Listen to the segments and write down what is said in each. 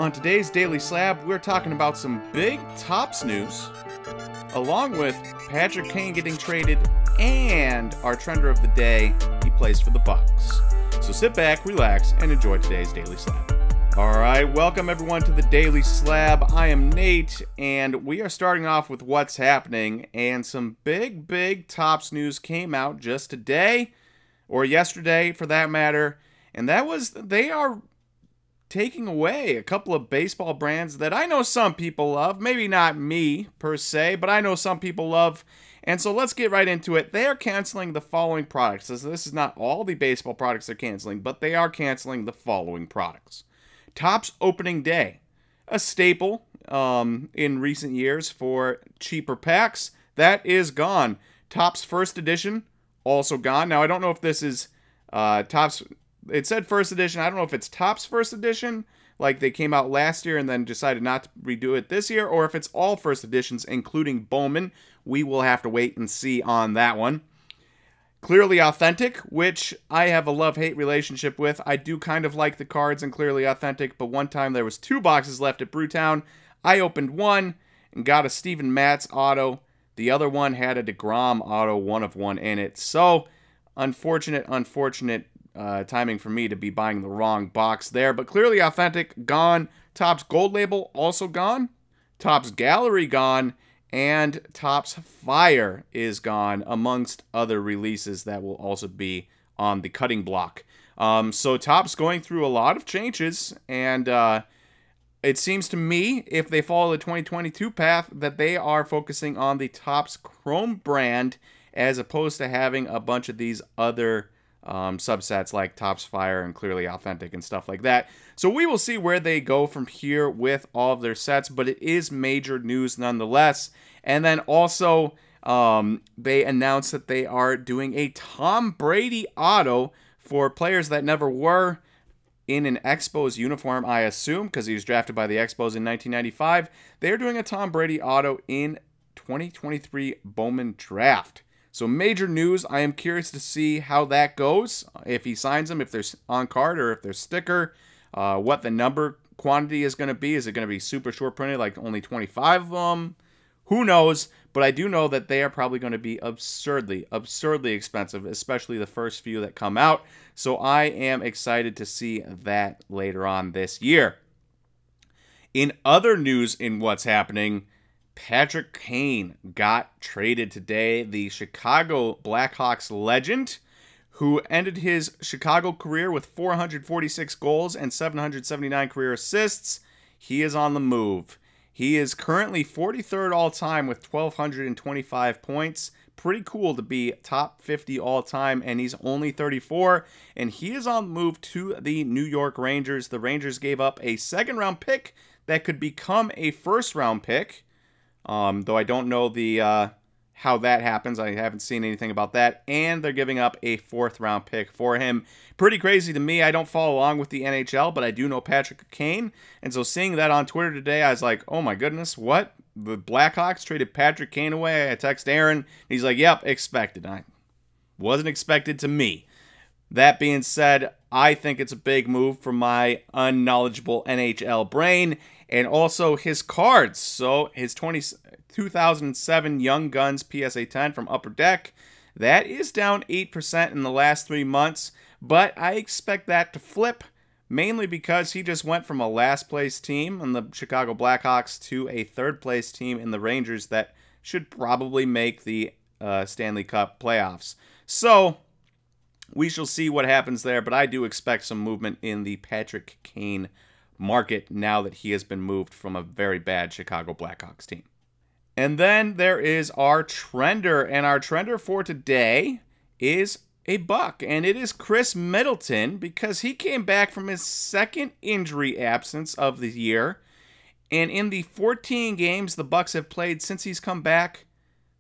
On today's Daily Slab, we're talking about some big Topps news, along with Patrick Kane getting traded and our trender of the day. He plays for the Bucks. So sit back, relax, and enjoy today's Daily Slab. Alright, welcome everyone to the Daily Slab. I am Nate, and we are starting off with what's happening. And some big Topps news came out just today, or yesterday for that matter. And that was, they are taking away a couple of baseball brands that I know some people love. Maybe not me, per se, but I know some people love. And so let's get right into it. They are canceling the following products. This is not all the baseball products they're canceling, but they are canceling the following products. Topps Opening Day, a staple in recent years for cheaper packs. That is gone. Topps First Edition, also gone. Now, I don't know if this is Topps... It said First Edition. I don't know if it's Topps First Edition, like they came out last year and then decided not to redo it this year, or if it's all First Editions, including Bowman. We will have to wait and see on that one. Clearly Authentic, which I have a love-hate relationship with. I do kind of like the cards in Clearly Authentic, but one time there was 2 boxes left at Brewtown. I opened one and got a Steven Matz auto. The other one had a DeGrom auto, 1 of 1 in it. So, unfortunate timing for me to be buying the wrong box there. But Clearly Authentic, gone. Topps Gold Label, also gone. Topps Gallery, gone. And Topps Fire is gone, amongst other releases that will also be on the cutting block. So Topps going through a lot of changes, and it seems to me, if they follow the 2022 path, that they are focusing on the Topps Chrome brand as opposed to having a bunch of these other subsets like Topps Fire and Clearly Authentic and stuff like that. So we will see where they go from here with all of their sets, but it is major news nonetheless. And then also, they announced that they are doing a Tom Brady auto for players that never were in an Expos uniform, I assume, because he was drafted by the Expos in 1995. They're doing a Tom Brady auto in 2023 Bowman draft. So major news. I am curious to see how that goes. If he signs them, if they're on card or if they're sticker, what the number quantity is going to be. Is it going to be super short printed, like only 25 of them? Who knows? But I do know that they are probably going to be absurdly expensive, especially the first few that come out. So I am excited to see that later on this year. In other news in what's happening, Patrick Kane got traded today. The Chicago Blackhawks legend, who ended his Chicago career with 446 goals and 779 career assists. He is on the move. He is currently 43rd all-time with 1,225 points. Pretty cool to be top 50 all-time, and he's only 34. And he is on the move to the New York Rangers. The Rangers gave up a second-round pick that could become a first-round pick. Though I don't know the how that happens. I haven't seen anything about that. And they're giving up a 4th-round pick for him. Pretty crazy to me. I don't follow along with the NHL, but I do know Patrick Kane. And so seeing that on Twitter today, I was like, oh my goodness, what? The Blackhawks traded Patrick Kane away? I text Aaron, and he's like, yep, expected. I wasn't expected to me. That being said, I think it's a big move for my unknowledgeable NHL brain. And also his cards. So his 2007 Young Guns PSA 10 from Upper Deck. That is down 8% in the last 3 months. But I expect that to flip. Mainly because he just went from a last place team on the Chicago Blackhawks to a 3rd place team in the Rangers that should probably make the Stanley Cup playoffs. So we shall see what happens there. But I do expect some movement in the Patrick Kane market now that he has been moved from a very bad Chicago Blackhawks team. And then there is our trender, and our trender for today is a Buck, and it is Chris Middleton, because he came back from his 2nd injury absence of the year, and in the 14 games the Bucks have played since he's come back,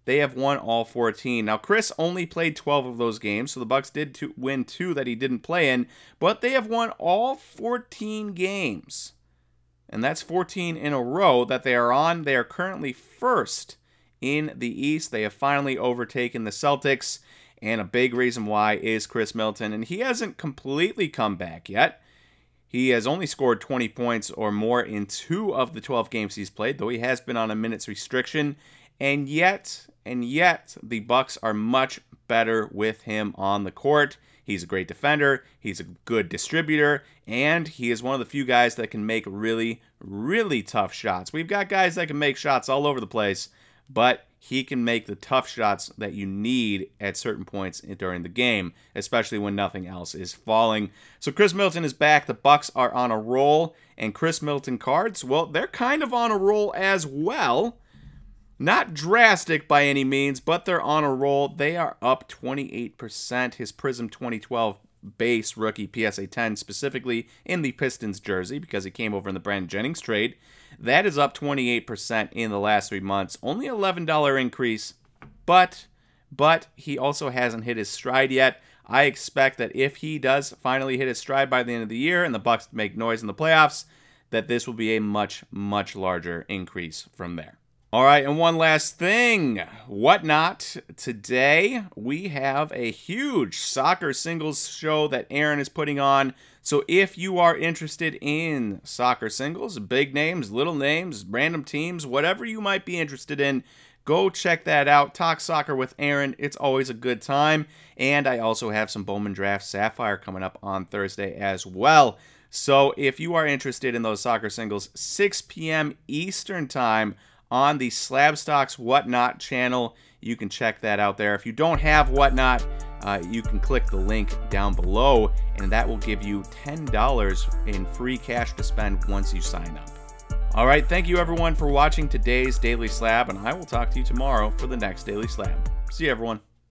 they have won all 14. Now, Chris only played 12 of those games, so the Bucks did win 2 that he didn't play in, but they have won all 14 games. And that's 14 in a row that they are on. They are currently 1st in the East. They have finally overtaken the Celtics, and a big reason why is Chris Middleton, and he hasn't completely come back yet. He has only scored 20 points or more in 2 of the 12 games he's played, though he has been on a minutes restriction. And yet, the Bucks are much better with him on the court. He's a great defender, he's a good distributor, and he is one of the few guys that can make really, really tough shots. We've got guys that can make shots all over the place, but he can make the tough shots that you need at certain points during the game, especially when nothing else is falling. So Chris Middleton is back. The Bucks are on a roll, and Chris Middleton cards, well, they're kind of on a roll as well. Not drastic by any means, but they're on a roll. They are up 28%. His Prism 2012 base rookie PSA 10, specifically in the Pistons jersey, because he came over in the Brandon Jennings trade. That is up 28% in the last 3 months. Only $11 increase, but he also hasn't hit his stride yet. I expect that if he does finally hit his stride by the end of the year and the Bucks make noise in the playoffs, that this will be a much, much larger increase from there. All right, and one last thing. Whatnot, today we have a huge soccer singles show that Aaron is putting on. So if you are interested in soccer singles, big names, little names, random teams, whatever you might be interested in, go check that out. Talk soccer with Aaron. It's always a good time. And I also have some Bowman Draft Sapphire coming up on Thursday as well. So if you are interested in those soccer singles, 6 p.m. Eastern time, on the SlabStox Whatnot channel. You can check that out there. If you don't have Whatnot, you can click the link down below, and that will give you $10 in free cash to spend once you sign up. All right, thank you everyone for watching today's Daily Slab, and I will talk to you tomorrow for the next Daily Slab. See you, everyone.